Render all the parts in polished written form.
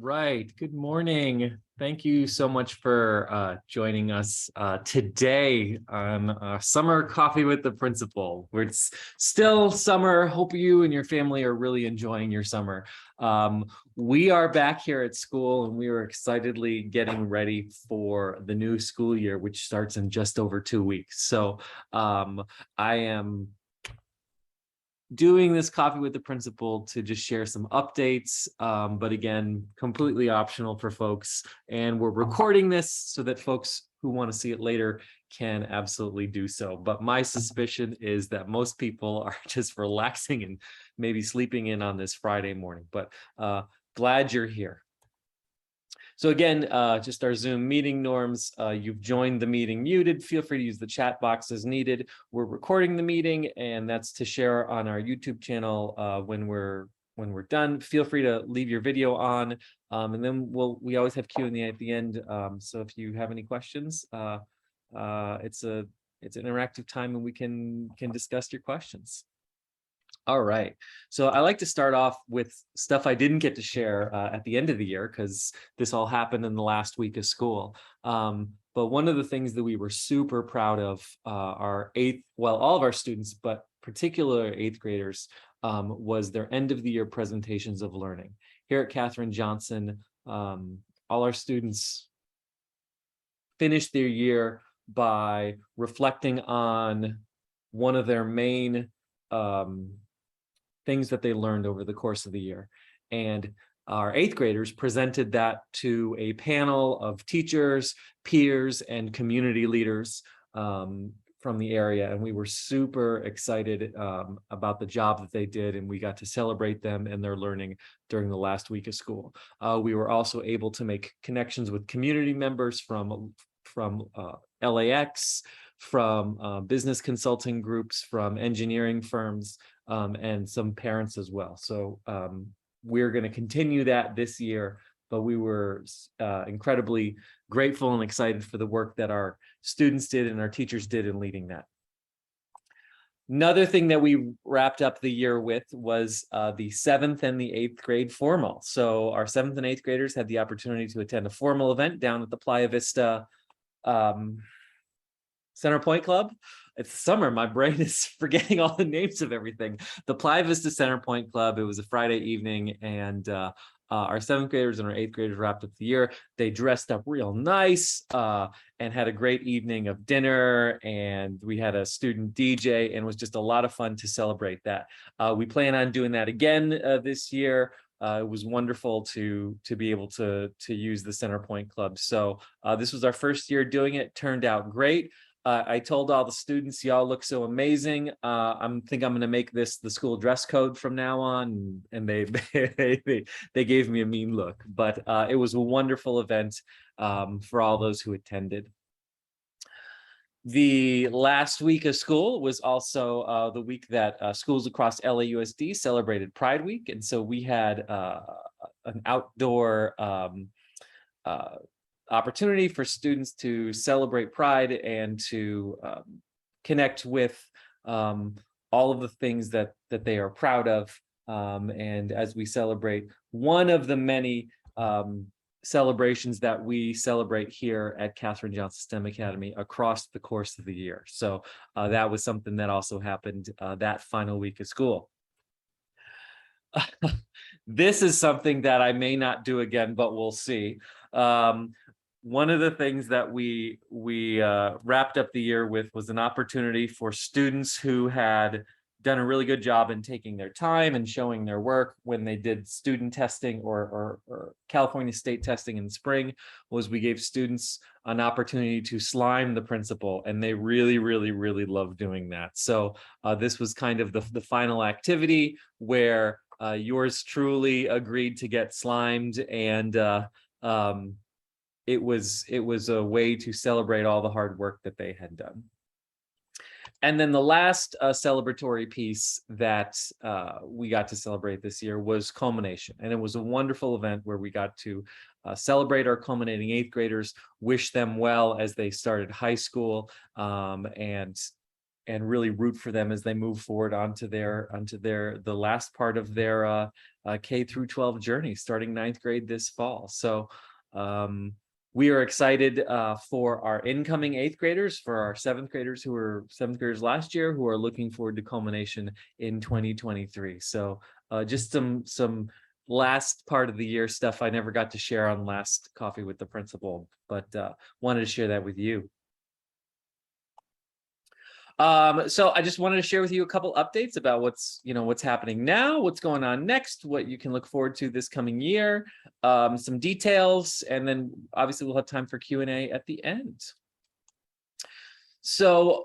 right. Good morning. Thank you so much for joining us today on Summer Coffee with the Principal. It's still summer. Hope you and your family are really enjoying your summer. We are back here at school and we are excitedly getting ready for the new school year, which starts in just over 2 weeks. So I am doing this coffee with the principal to just share some updates, but again, completely optional for folks. And we're recording this so that folks who want to see it later can absolutely do so. But my suspicion is that most people are just relaxing and maybe sleeping in on this Friday morning, but glad you're here. So again, just our Zoom meeting norms. You've joined the meeting muted. Feel free to use the chat box as needed. We're recording the meeting, and that's to share on our YouTube channel when we're done. Feel free to leave your video on, and then we always have Q&A at the end. So if you have any questions, it's an interactive time, and we can discuss your questions. All right. So I like to start off with stuff I didn't get to share at the end of the year because this all happened in the last week of school. But one of the things that we were super proud of all of our students, but particularly eighth graders, was their end of the year presentations of learning. Here at Katherine Johnson, all our students finished their year by reflecting on one of their main things that they learned over the course of the year. And our eighth graders presented that to a panel of teachers, peers, and community leaders from the area. And we were super excited about the job that they did, and we got to celebrate them and their learning during the last week of school. We were also able to make connections with community members from LAX, from business consulting groups, from engineering firms, and some parents as well. So we're going to continue that this year, but we were incredibly grateful and excited for the work that our students did and our teachers did in leading that. Another thing that we wrapped up the year with was the 7th and the 8th grade formal. So our 7th and 8th graders had the opportunity to attend a formal event down at the Playa Vista Center Point Club. It's summer. My brain is forgetting all the names of everything. The Playa Vista Center Point Club. It was a Friday evening, and our 7th graders and our 8th graders wrapped up the year. They dressed up real nice and had a great evening of dinner, and we had a student DJ, and it was just a lot of fun to celebrate that. We plan on doing that again this year. It was wonderful to be able to use the Center Point Club. So this was our first year doing it. Turned out great. I told all the students, y'all look so amazing. I think I'm going to make this the school dress code from now on. And they gave me a mean look, but it was a wonderful event for all those who attended. The last week of school was also the week that schools across LAUSD celebrated Pride Week. And so we had an outdoor opportunity for students to celebrate Pride and to connect with all of the things that they are proud of. And as we celebrate one of the many celebrations that we celebrate here at Katherine Johnson STEM Academy across the course of the year. So that was something that also happened that final week of school. This is something that I may not do again, but we'll see. One of the things that we wrapped up the year with was an opportunity for students who had done a really good job in taking their time and showing their work when they did student testing or California state testing in the spring. Was we gave students an opportunity to slime the principal, and they really, really, really loved doing that. So this was kind of the final activity where yours truly agreed to get slimed, and it was a way to celebrate all the hard work that they had done. And then the last celebratory piece that we got to celebrate this year was Culmination. And it was a wonderful event where we got to celebrate our culminating 8th graders, wish them well as they started high school, and really root for them as they move forward onto the last part of their K through 12 journey, starting ninth grade this fall. So we are excited for our incoming eighth graders, for our seventh graders who were seventh graders last year, who are looking forward to Culmination in 2023. So just some last part of the year stuff I never got to share on last Coffee with the Principal, but wanted to share that with you. So I just wanted to share with you a couple updates about what's happening now, what's going on next, what you can look forward to this coming year, some details, and then obviously we'll have time for Q&A at the end. So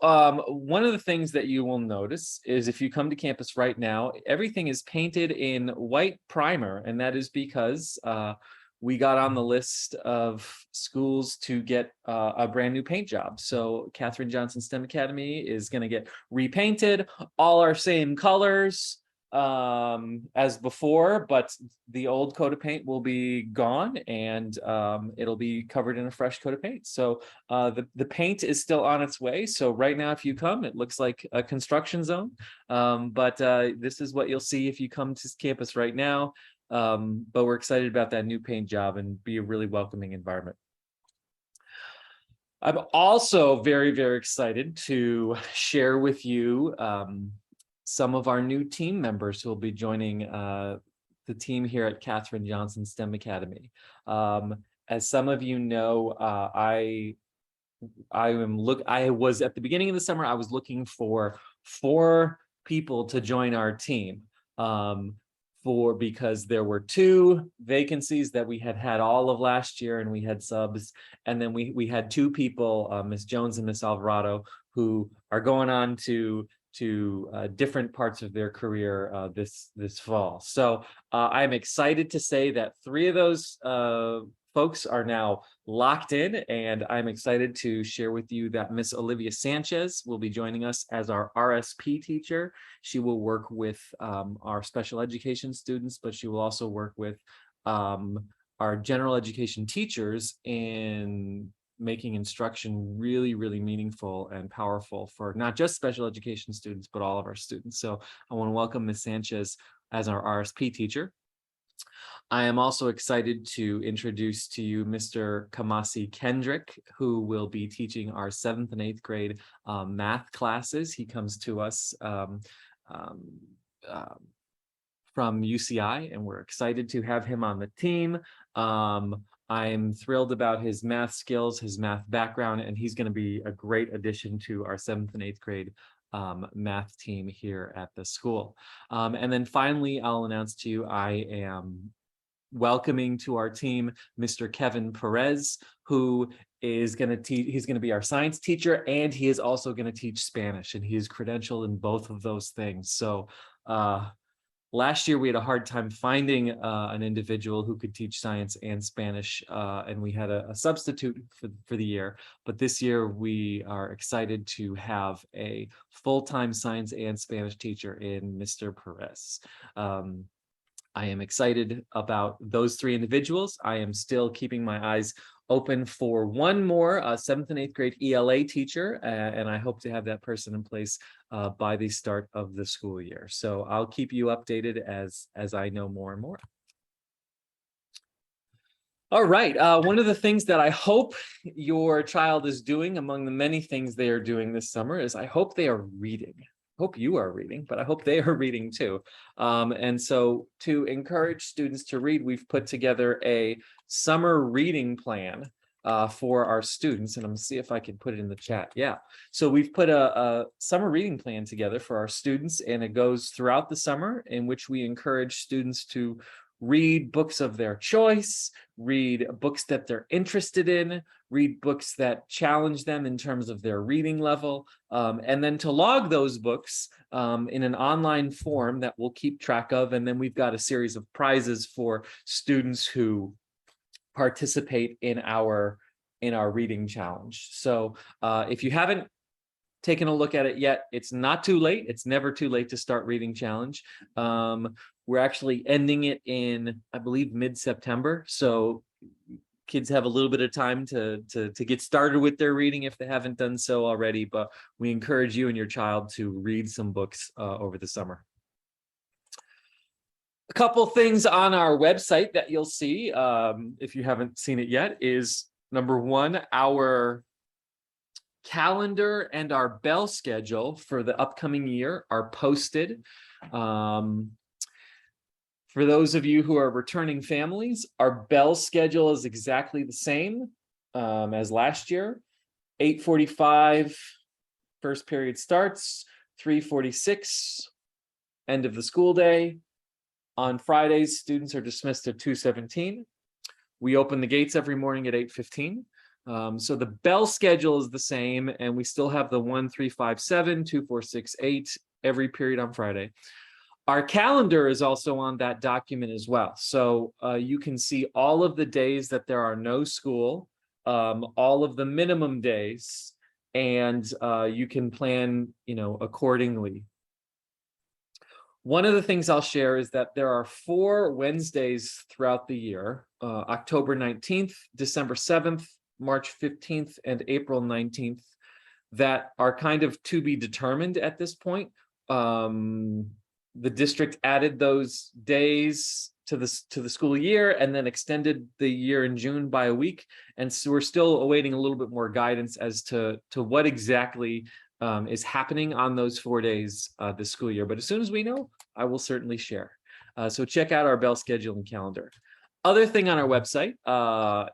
one of the things that you will notice is if you come to campus right now, everything is painted in white primer, and that is because we got on the list of schools to get a brand new paint job. So Katherine Johnson STEM Academy is going to get repainted, all our same colors as before, but the old coat of paint will be gone, and it'll be covered in a fresh coat of paint. So the paint is still on its way. So right now, if you come, it looks like a construction zone, but this is what you'll see if you come to campus right now. But we're excited about that new paint job and be a really welcoming environment. I'm also very, very excited to share with you some of our new team members who will be joining the team here at Katherine Johnson STEM Academy. As some of you know, I was at the beginning of the summer, I was looking for 4 people to join our team. Because there were 2 vacancies that we had all of last year, and we had subs, and then we had 2 people, Miss Jones and Miss Alvarado, who are going on to different parts of their career this fall. So I'm excited to say that 3 of those folks are now locked in, and I'm excited to share with you that Miss Olivia Sanchez will be joining us as our RSP teacher. She will work with our special education students, but she will also work with our general education teachers in making instruction really, really meaningful and powerful for not just special education students, but all of our students. So I want to welcome Ms. Sanchez as our RSP teacher. I am also excited to introduce to you Mr. Kamasi Kendrick, who will be teaching our 7th and 8th grade math classes. He comes to us from UCI, and we're excited to have him on the team. I'm thrilled about his math skills, his math background, and he's going to be a great addition to our 7th and 8th grade math team here at the school. And then finally, I'll announce to you, I am welcoming to our team Mr. Kevin Perez, who is going to teach. He's going to be our science teacher, and he is also going to teach Spanish, and he is credentialed in both of those things. So last year we had a hard time finding an individual who could teach science and Spanish, and we had a substitute for the year. But this year we are excited to have a full-time science and Spanish teacher in Mr. Perez. I am excited about those 3 individuals. I am still keeping my eyes open for one more 7th and 8th grade ELA teacher, and I hope to have that person in place by the start of the school year. So I'll keep you updated as I know more and more. All right, one of the things that I hope your child is doing among the many things they are doing this summer is I hope they are reading. Hope you are reading, but I hope they are reading too. And so to encourage students to read, we've put together a summer reading plan for our students. And I'm gonna see if I can put it in the chat. Yeah. So we've put a summer reading plan together for our students, and it goes throughout the summer, in which we encourage students to read books of their choice, read books that they're interested in, read books that challenge them in terms of their reading level, and then to log those books in an online form that we'll keep track of. And then we've got a series of prizes for students who participate in our reading challenge. So if you haven't taken a look at it yet, it's not too late. It's never too late to start reading challenge. We're actually ending it in, I believe, mid-September. So kids have a little bit of time to get started with their reading if they haven't done so already, but we encourage you and your child to read some books over the summer. A couple things on our website that you'll see, if you haven't seen it yet, is number one, our calendar and our bell schedule for the upcoming year are posted. For those of you who are returning families, our bell schedule is exactly the same as last year. 8:45, first period starts, 3:46, end of the school day. On Fridays, students are dismissed at 2:17. We open the gates every morning at 8:15. So the bell schedule is the same, and we still have the 1, 3, 5, 7, 2, 4, 6, 8 every period on Friday. Our calendar is also on that document as well. So you can see all of the days that there are no school, all of the minimum days, and you can plan, accordingly. One of the things I'll share is that there are 4 Wednesdays throughout the year, October 19th, December 7th, March 15th, and April 19th, that are kind of to be determined at this point. The district added those days to the school year and then extended the year in June by a week. And so we're still awaiting a little bit more guidance as to what exactly is happening on those 4 days this school year. But as soon as we know, I will certainly share. So check out our bell schedule and calendar. Other thing on our website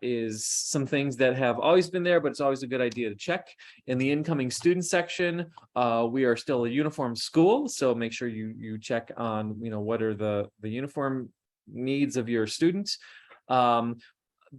is some things that have always been there, but it's always a good idea to check. In the incoming student section, we are still a uniform school, so make sure you check on what are the uniform needs of your students.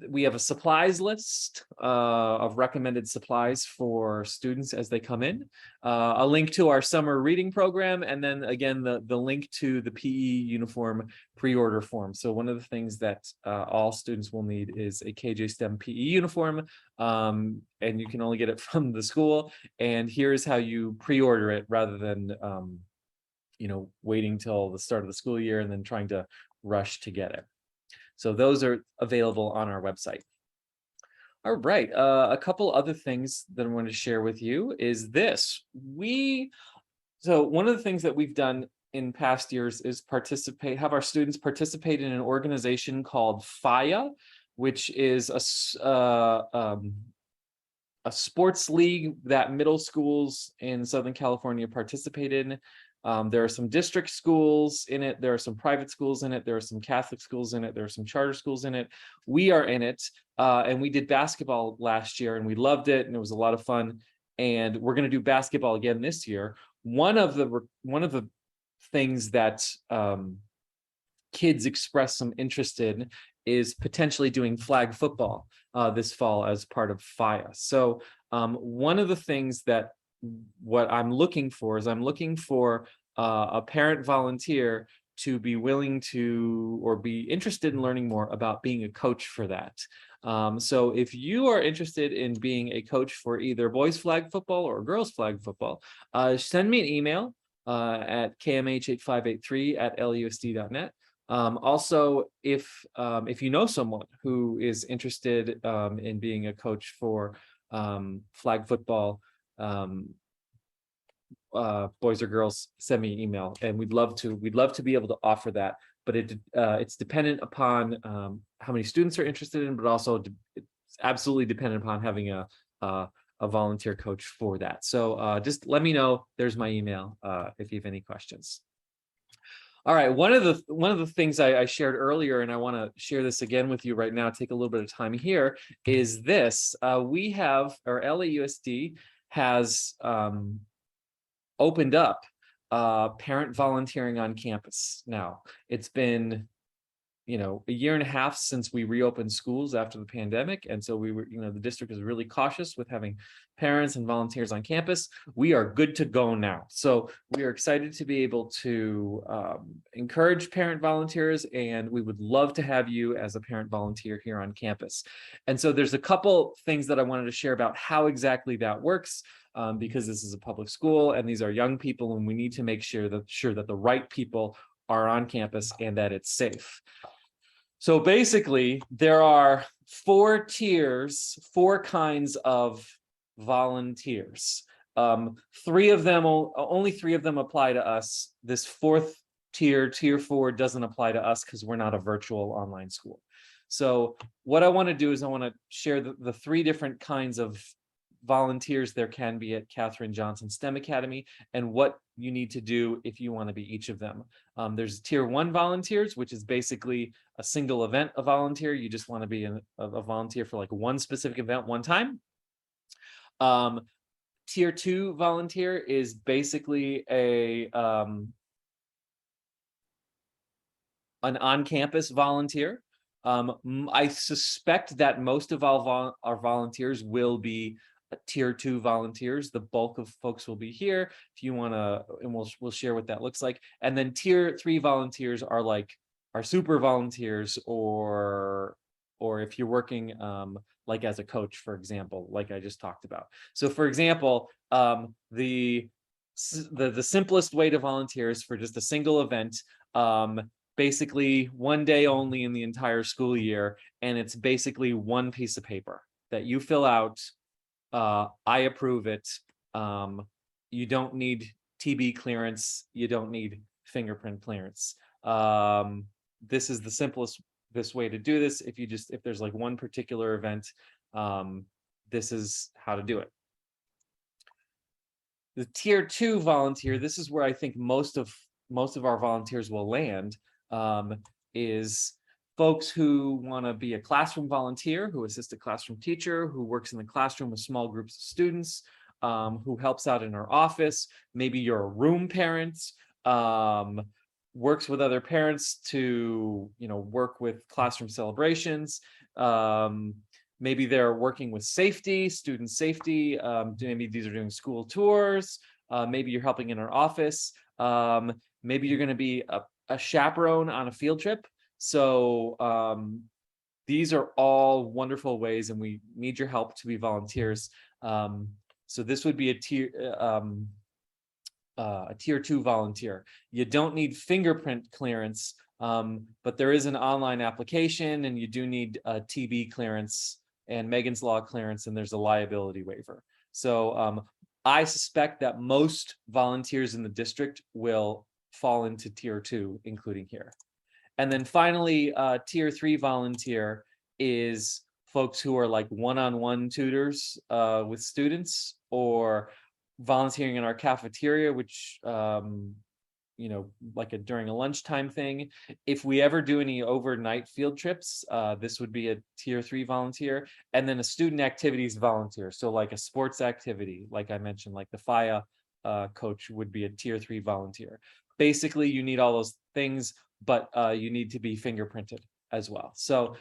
We have a supplies list of recommended supplies for students as they come in, a link to our summer reading program, and then again the link to the PE uniform pre-order form. So one of the things that all students will need is a KJ STEM PE uniform, and you can only get it from the school. And here's how you pre-order it rather than waiting till the start of the school year and then trying to rush to get it. So those are available on our website. All right, a couple other things that I want to share with you is this. So one of the things that we've done in past years is have our students participate in an organization called FIYA, which is a sports league that middle schools in Southern California participate in. There are some district schools in it. There are some private schools in it. There are some Catholic schools in it. There are some charter schools in it. We are in it, and we did basketball last year, and we loved it, and it was a lot of fun. And we're going to do basketball again this year. One of the things that kids express some interest in is potentially doing flag football this fall as part of FIYA. So one of the things that what I'm looking for is a parent volunteer to be willing to or be interested in learning more about being a coach for that. So if you are interested in being a coach for either boys flag football or girls flag football, send me an email at kmh8583@lusd.net. Also, if you know someone who is interested in being a coach for flag football, boys or girls, send me an email, and we'd love to be able to offer that. But it's dependent upon how many students are interested in, but also it's absolutely dependent upon having a volunteer coach for that. So just let me know. There's my email if you have any questions. All right, one of the things I shared earlier, and I want to share this again with you right now, take a little bit of time here, is this. We have, or LAUSD has opened up parent volunteering on campus. Now, it's been a year and a half since we reopened schools after the pandemic, and so we were, the district is really cautious with having parents and volunteers on campus. We are good to go now, so we are excited to be able to encourage parent volunteers, and we would love to have you as a parent volunteer here on campus. And so there's a couple things that I wanted to share about how exactly that works, because this is a public school and these are young people, and we need to make sure that the right people are on campus and that it's safe. So basically, there are 4 tiers, 4 kinds of volunteers. Three of them, only 3 of them apply to us. This 4th tier, tier 4, doesn't apply to us because we're not a virtual online school. So what I want to do is I want to share the 3 different kinds of volunteers there can be at Katherine Johnson STEM Academy, and what you need to do if you want to be each of them. There's tier 1 volunteers, which is basically a single event a volunteer. You just want to be a volunteer for like one specific event one time. Tier 2 volunteer is basically an on-campus volunteer. I suspect that most of our volunteers will be tier 2 volunteers. The bulk of folks will be here. If you want to, and we'll share what that looks like. And then tier 3 volunteers are like our super volunteers, or if you're working like as a coach, for example, like I just talked about. So for example, the simplest way to volunteer is for just a single event. Basically 1 day only in the entire school year, and it's basically 1 piece of paper that you fill out. I approve it. You don't need TB clearance. You don't need fingerprint clearance. This is the simplest way to do this. If there's like one particular event, this is how to do it. The tier 2 volunteer, this is where I think most of our volunteers will land, is folks who want to be a classroom volunteer, who assist a classroom teacher, who works in the classroom with small groups of students, who helps out in our office. Maybe you're a room parent, works with other parents to, work with classroom celebrations. Maybe they're working with safety, student safety. Maybe these are doing school tours. Maybe you're helping in our office. Maybe you're going to be a chaperone on a field trip. So these are all wonderful ways, and we need your help to be volunteers. So this would be a tier 2 volunteer. You don't need fingerprint clearance, but there is an online application, and you do need a TB clearance and Megan's Law clearance, and there's a liability waiver. So I suspect that most volunteers in the district will fall into tier 2, including here. And then finally, tier 3 volunteer is folks who are like one-on-one tutors with students, or volunteering in our cafeteria, which like during a lunchtime thing. If we ever do any overnight field trips, this would be a tier 3 volunteer. And then a student activities volunteer, so like a sports activity, like I mentioned, like the FIYA coach would be a tier 3 volunteer. Basically, you need all those things, but you need to be fingerprinted as well. So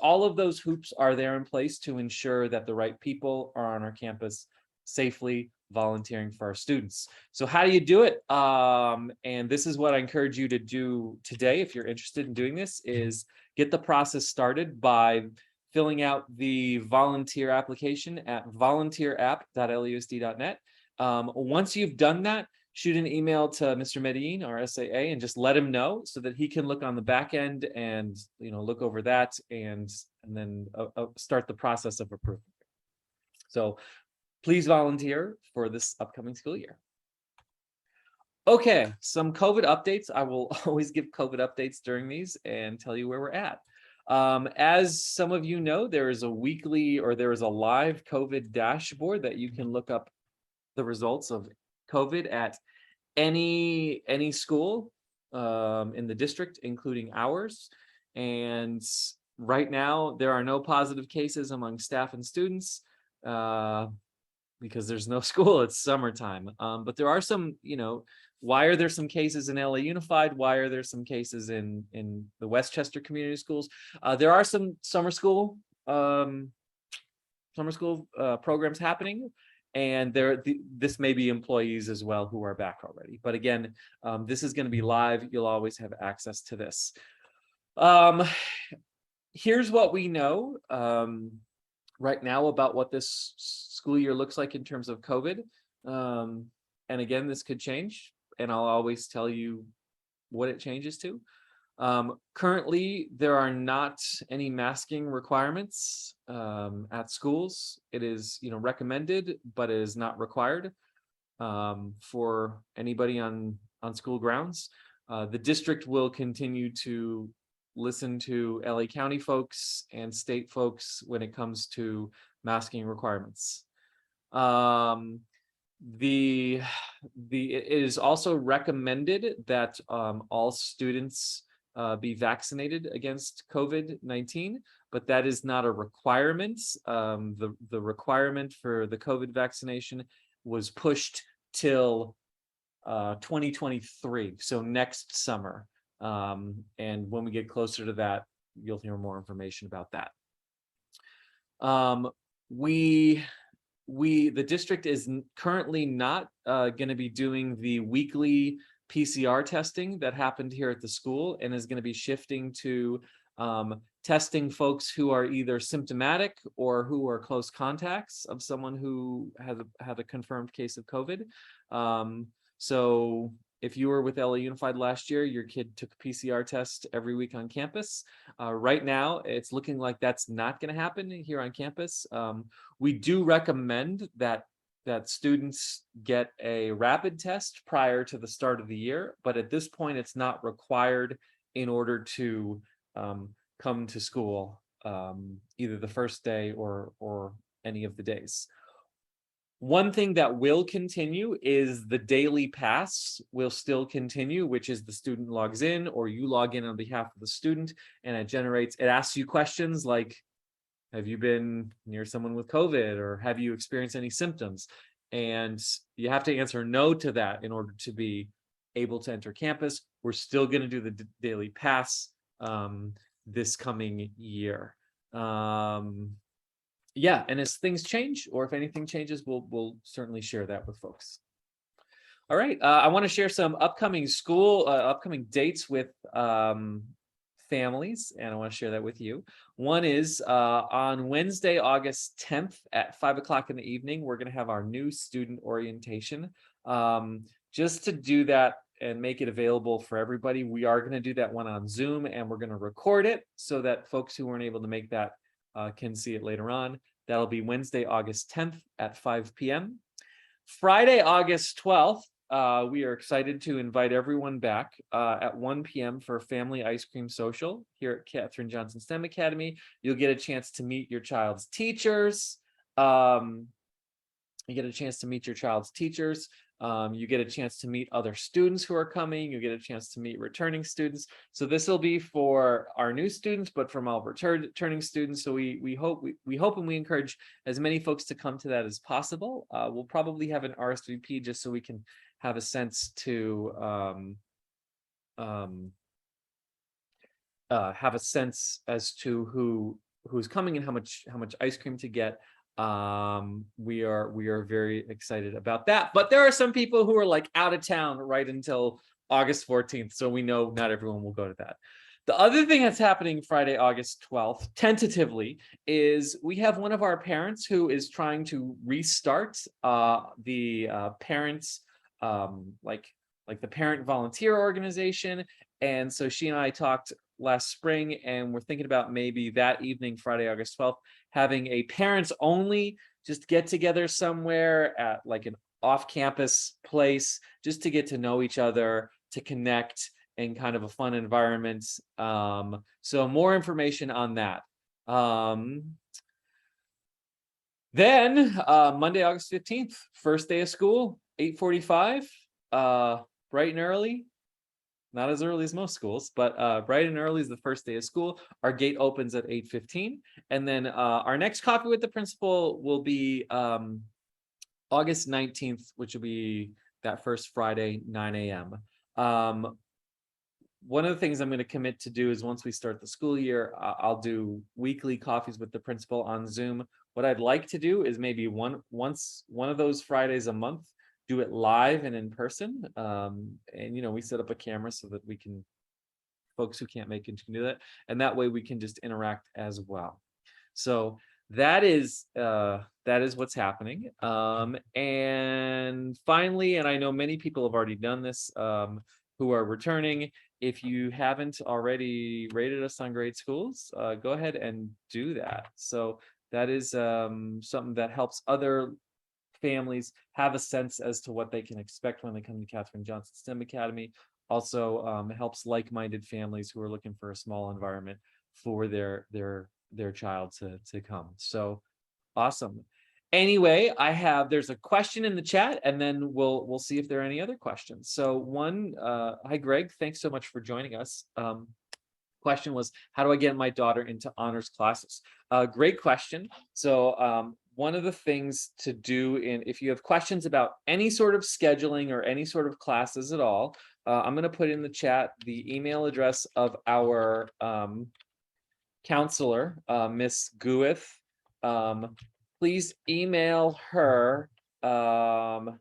all of those hoops are there in place to ensure that the right people are on our campus safely volunteering for our students. So how do you do it? And this is what I encourage you to do today, if you're interested in doing this, is get the process started by filling out the volunteer application at volunteerapp.lusd.net. Once you've done that, shoot an email to Mr. Medellin, our SAA, and just let him know so that he can look on the back end and look over that, and then start the process of approval. So please volunteer for this upcoming school year. Okay, some COVID updates. I will always give COVID updates during these and tell you where we're at. As some of you know, there is a live COVID dashboard that you can look up the results of COVID at any school in the district, including ours. And right now, there are no positive cases among staff and students because there's no school. It's summertime. But there are some, why are there some cases in LA Unified? Why are there some cases in the Westchester Community Schools? There are some summer school programs happening. And this may be employees as well who are back already. But again, this is going to be live. You'll always have access to this. Here's what we know right now about what this school year looks like in terms of COVID. And again, this could change, and I'll always tell you what it changes to. Currently, there are not any masking requirements at schools. It is, recommended, but it is not required for anybody on school grounds. The district will continue to listen to LA County folks and state folks when it comes to masking requirements. It is also recommended that all students be vaccinated against COVID-19, but that is not a requirement. The requirement for the COVID vaccination was pushed till 2023, so next summer. And when we get closer to that, you'll hear more information about that. The district is currently not going to be doing the weekly PCR testing that happened here at the school, and is going to be shifting to testing folks who are either symptomatic or who are close contacts of someone who had a confirmed case of COVID. So if you were with LA Unified last year, your kid took a PCR test every week on campus. Right now, it's looking like that's not going to happen here on campus. We do recommend that students get a rapid test prior to the start of the year, but at this point, it's not required in order to come to school either the first day or any of the days. One thing that will continue is the daily pass will still continue, which is the student logs in or you log in on behalf of the student, and it asks you questions like, have you been near someone with COVID, or have you experienced any symptoms? And you have to answer no to that in order to be able to enter campus. We're still going to do the daily pass this coming year. Yeah, and as things change, or if anything changes, we'll certainly share that with folks. All right, I want to share some upcoming dates with families, and I want to share that with you. One is on Wednesday, August 10th at 5 o'clock in the evening, we're going to have our new student orientation. Just to do that and make it available for everybody, we are going to do that one on Zoom, and we're going to record it so that folks who weren't able to make that can see it later on. That'll be Wednesday, August 10th at 5 p.m. Friday, August 12th, we are excited to invite everyone back at 1 p.m. for Family Ice Cream Social here at Katherine Johnson STEM Academy. You'll get a chance to meet your child's teachers. You get a chance to meet your child's teachers. You get a chance to meet other students who are coming. You get a chance to meet returning students. So this will be for our new students, but from all returning students. So we hope and we encourage as many folks to come to that as possible. We'll probably have an RSVP just so we can have a sense to have a sense as to who's coming and how much ice cream to get. We are very excited about that, but there are some people who are like out of town right until August 14th, so we know not everyone will go to that. The other thing that's happening Friday, August 12th, tentatively, is we have one of our parents who is trying to restart the parents like the parent volunteer organization, and so she and I talked last spring, and we're thinking about maybe that evening, Friday, August 12th, having a parents only just get together somewhere at like an off-campus place, just to get to know each other, to connect in kind of a fun environment. So more information on that. Then Monday, August 15th, first day of school, 8:45, bright and early. Not as early as most schools, but bright and early is the first day of school. Our gate opens at 8:15. And then our next coffee with the principal will be August 19th, which will be that first Friday, 9 a.m. One of the things I'm going to commit to do is once we start the school year, I'll do weekly coffees with the principal on Zoom. What I'd like to do is maybe one of those Fridays a month, do it live and in person. And we set up a camera so that folks who can't make it can do that. And that way we can just interact as well. So that is what's happening. And finally, and I know many people have already done this, who are returning, if you haven't already rated us on GreatSchools, go ahead and do that. So that is something that helps other families have a sense as to what they can expect when they come to Katherine Johnson STEM Academy. Also helps like-minded families who are looking for a small environment for their child to come. So awesome. Anyway, there's a question in the chat, and then we'll see if there are any other questions. So one, hi Greg, thanks so much for joining us. Question was, how do I get my daughter into honors classes? Great question. So one of the things to do if you have questions about any sort of scheduling or any sort of classes at all, I'm going to put in the chat the email address of our counselor, Miss Guith. Please email her on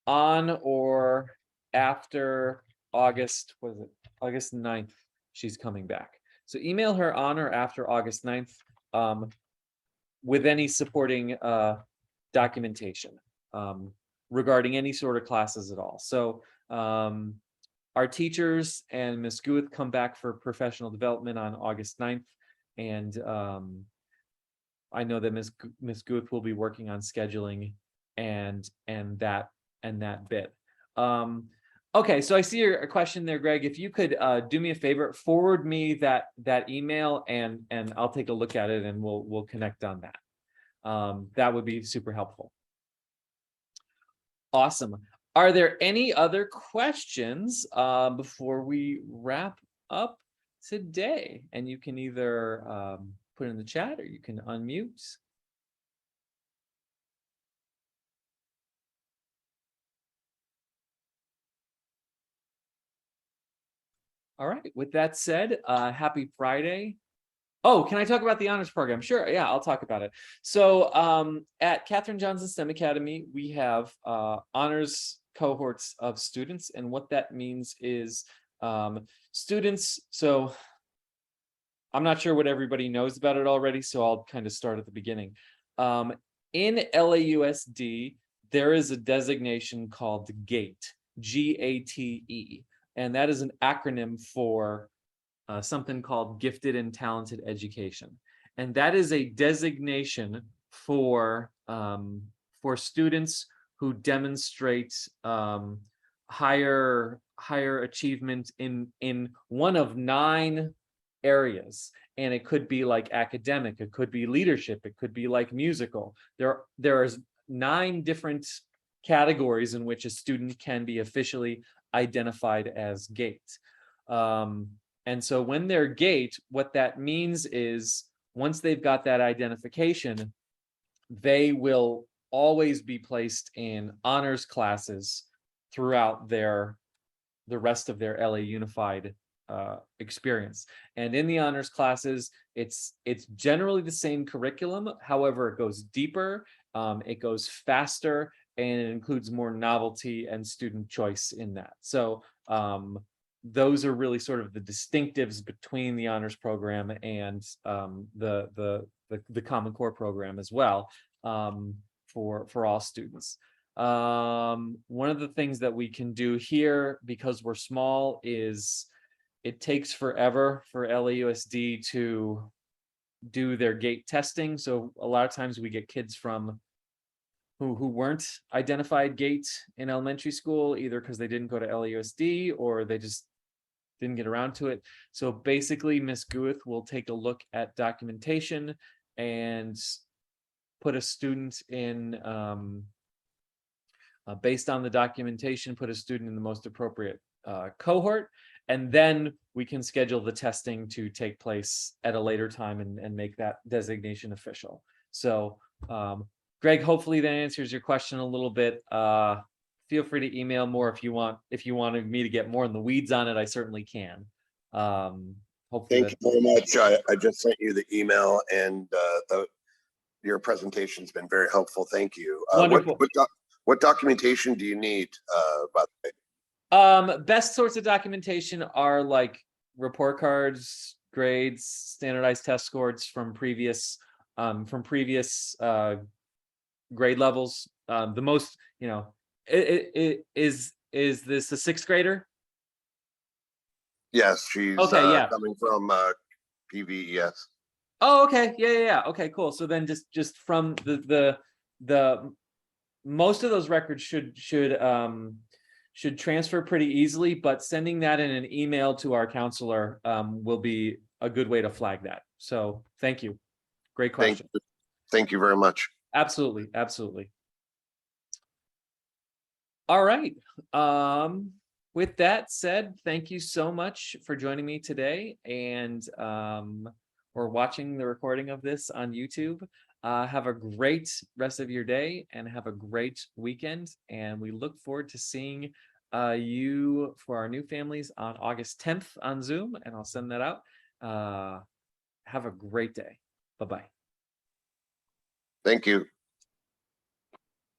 or after August 9th. She's coming back. So email her on or after August 9th with any supporting documentation regarding any sort of classes at all. So our teachers and Ms. Guith come back for professional development on August 9th. And I know that Ms. Guth will be working on scheduling and that bit. Okay, so I see your question there, Greg. If you could do me a favor, forward me that email, and I'll take a look at it, and we'll connect on that. That would be super helpful. Awesome. Are there any other questions before we wrap up today? And you can either put in the chat or you can unmute. All right, with that said, happy Friday. Oh, can I talk about the honors program? Sure, yeah, I'll talk about it. So at Katherine Johnson STEM Academy, we have honors cohorts of students. And what that means is students, so I'm not sure what everybody knows about it already, so I'll kind of start at the beginning. In LAUSD, there is a designation called GATE, G-A-T-E, and that is an acronym for something called Gifted and Talented Education. And that is a designation for students who demonstrate higher achievement in one of 9 areas. And it could be like academic, it could be leadership, it could be like musical. There are 9 different categories in which a student can be officially identified as GATE. And so when they're GATE, what that means is once they've got that identification, they will always be placed in honors classes throughout the rest of their LA Unified experience. And in the honors classes, it's generally the same curriculum. However, it goes deeper, it goes faster, and it includes more novelty and student choice in that. So those are really sort of the distinctives between the honors program and the Common Core program as well, for all students. One of the things that we can do here, because we're small, is it takes forever for LAUSD to do their GATE testing. So a lot of times we get kids from who weren't identified GATE in elementary school, either because they didn't go to LAUSD or they just didn't get around to it. So basically, Ms. Guith will take a look at documentation and put a student in, based on the documentation, put a student in the most appropriate cohort. And then we can schedule the testing to take place at a later time and make that designation official. So Greg, hopefully that answers your question a little bit. Feel free to email more if you want. If you wanted me to get more in the weeds on it, I certainly can. Hopefully Thank you very much. I just sent you the email, and your presentation's been very helpful. Thank you. Wonderful. What documentation do you need, by the way? Best sorts of documentation are like report cards, grades, standardized test scores from previous grade levels. The most, is this a 6th grader? Yes, she's Okay, yeah. coming from PVES. Oh, okay. Yeah. Okay, cool. So then just from the most of those records should transfer pretty easily, but sending that in an email to our counselor will be a good way to flag that. So thank you. Great question. Thank you very much. Absolutely, absolutely. All right. With that said, thank you so much for joining me today, and or watching the recording of this on YouTube. Have a great rest of your day and have a great weekend. And we look forward to seeing you for our new families on August 10th on Zoom, and I'll send that out. Have a great day. Bye-bye. Thank you.